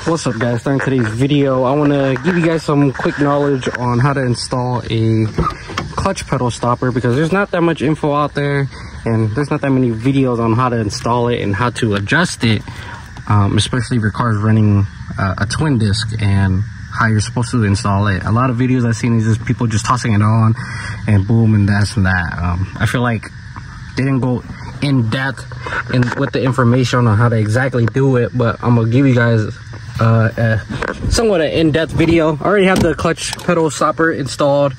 What's up, guys? Starting today's video, I want to give you guys some quick knowledge on how to install a clutch pedal stopper, because there's not that much info out there and there's not that many videos on how to install it and how to adjust it, especially if your car is running a twin disc, and how you're supposed to install it. A lot of videos I've seen is just people just tossing it on and boom and this and that. I feel like they didn't go in depth with the information on how to exactly do it, but I'm gonna give you guys somewhat an in-depth video. I already have the clutch pedal stopper installed,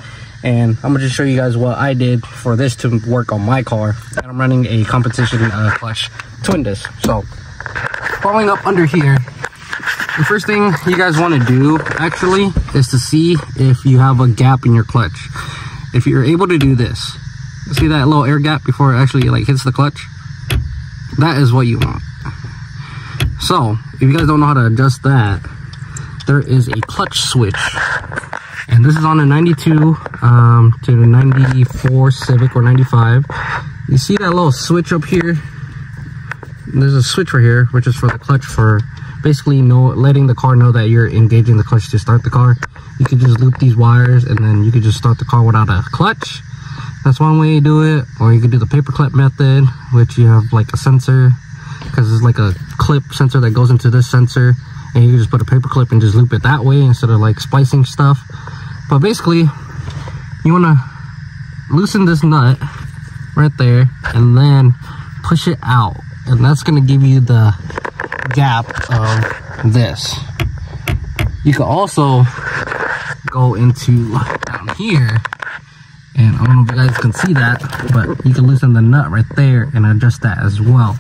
and I'm gonna just show you guys what I did for this to work on my car. And I'm running a competition clutch twin disc. So following up under here, the first thing you guys want to do actually is to see if you have a gap in your clutch. If you're able to do this, see that little air gap before it actually like hits the clutch? That is what you want. So if you guys don't know how to adjust that, there is a clutch switch, and this is on a 92 to the 94 Civic or 95. You see that little switch up here? There's a switch right here, which is for the clutch, for basically letting the car know that you're engaging the clutch to start the car. You can just loop these wires and then you can just start the car without a clutch. That's one way to do it. Or you can do the paperclip method, which you have like a sensor, because it's like a clip sensor that goes into this sensor, and you can just put a paperclip and just loop it that way instead of like splicing stuff. But basically you want to loosen this nut right there and then push it out, and that's going to give you the gap of this. You can also go into down here, and I don't know if you guys can see that, but you can loosen the nut right there and adjust that as well.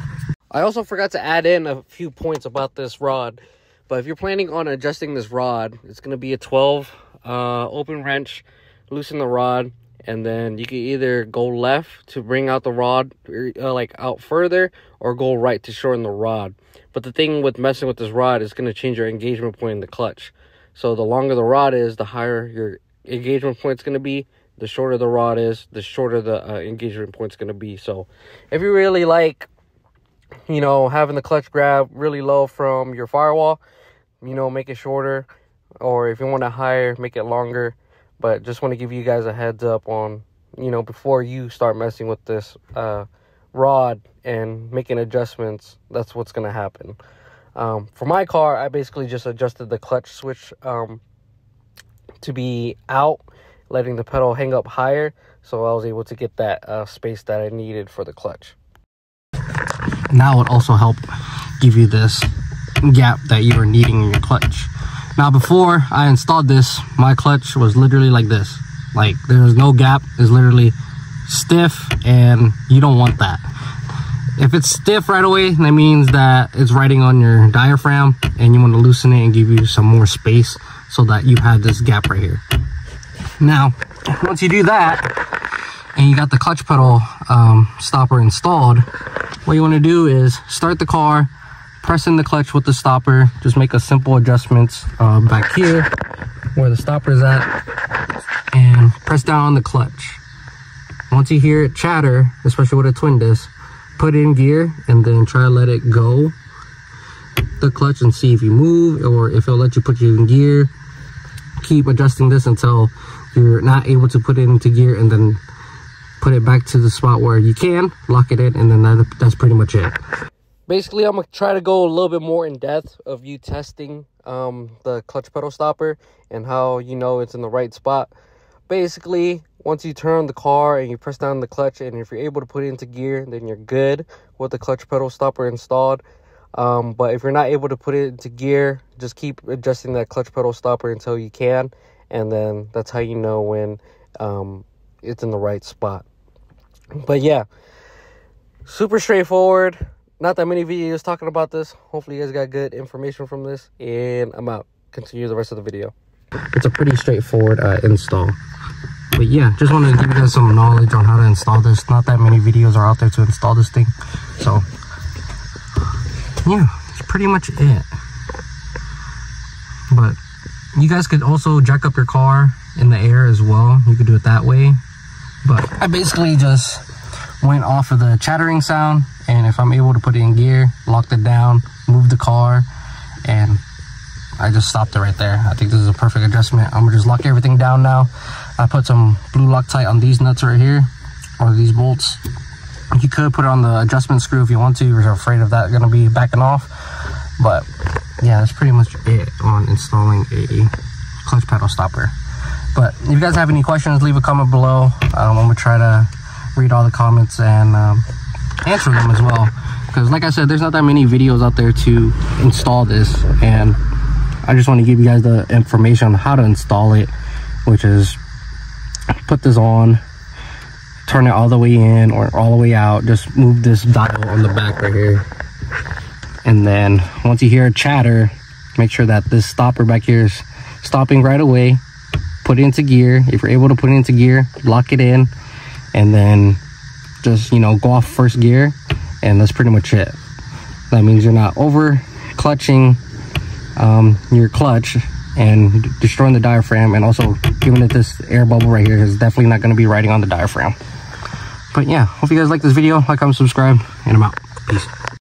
I also forgot to add in a few points about this rod, but if you're planning on adjusting this rod, it's going to be a 12 open wrench. Loosen the rod, and then you can either go left to bring out the rod like out further, or go right to shorten the rod. But the thing with messing with this rod is going to change your engagement point in the clutch. So the longer the rod is, the higher your engagement point is going to be. The shorter the rod is, the shorter the engagement point is going to be. So if you really like, you know, having the clutch grab really low from your firewall, you know, make it shorter. Or if you want it higher, make it longer. But just want to give you guys a heads up on, you know, before you start messing with this rod and making adjustments, that's what's going to happen. For my car, I basically just adjusted the clutch switch to be out, letting the pedal hang up higher, so I was able to get that space that I needed for the clutch. Now it also helped give you this gap that you were needing in your clutch. Now before I installed this, my clutch was literally like this. Like there was no gap, it's literally stiff, and you don't want that. If it's stiff right away, that means that it's riding on your diaphragm, and you want to loosen it and give you some more space so that you have this gap right here. Now, once you do that, and you got the clutch pedal stopper installed, what you want to do is start the car, press in the clutch with the stopper, just make a simple adjustments back here where the stopper is at, and press down on the clutch. Once you hear it chatter, especially with a twin disc, put it in gear and then try to let it go the clutch and see if you move, or if it'll let you put you in gear. Keep adjusting this until you're not able to put it into gear, and then put it back to the spot where you can lock it in, and then that's pretty much it. Basically, I'm gonna try to go a little bit more in depth of you testing the clutch pedal stopper and how you know it's in the right spot. Basically, once you turn on the car and you press down the clutch, and if you're able to put it into gear, then you're good with the clutch pedal stopper installed. But if you're not able to put it into gear, just keep adjusting that clutch pedal stopper until you can, and then that's how you know when it's in the right spot. But yeah, super straightforward. Not that many videos talking about this. Hopefully you guys got good information from this, and I'm out. Continue the rest of the video. It's a pretty straightforward install. But yeah, just wanted to give you guys some knowledge on how to install this. Not that many videos are out there to install this thing. So yeah, that's pretty much it. But you guys could also jack up your car in the air as well. You could do it that way. But I basically just went off of the chattering sound, and if I'm able to put it in gear, locked it down, move the car, and I just stopped it right there. I think this is a perfect adjustment. I'm gonna just lock everything down now. I put some blue Loctite on these nuts right here, or these bolts. You could put it on the adjustment screw if you want to. You're afraid of that gonna be backing off. But yeah, that's pretty much it on installing a clutch pedal stopper. But if you guys have any questions, leave a comment below. I'm gonna try to read all the comments and answer them as well. Because like I said, there's not that many videos out there to install this, and I just want to give you guys the information on how to install it, which is put this on, turn it all the way in or all the way out, just move this dial on the back right here, and then once you hear a chatter, make sure that this stopper back here is stopping right away. Put it into gear. If you're able to put it into gear, lock it in, and then just, you know, go off first gear, and that's pretty much it. That means you're not over clutching your clutch and destroying the diaphragm, and also giving it this air bubble right here is definitely not going to be riding on the diaphragm. But yeah, hope you guys like this video. Like, comment, subscribe, and I'm out. Peace.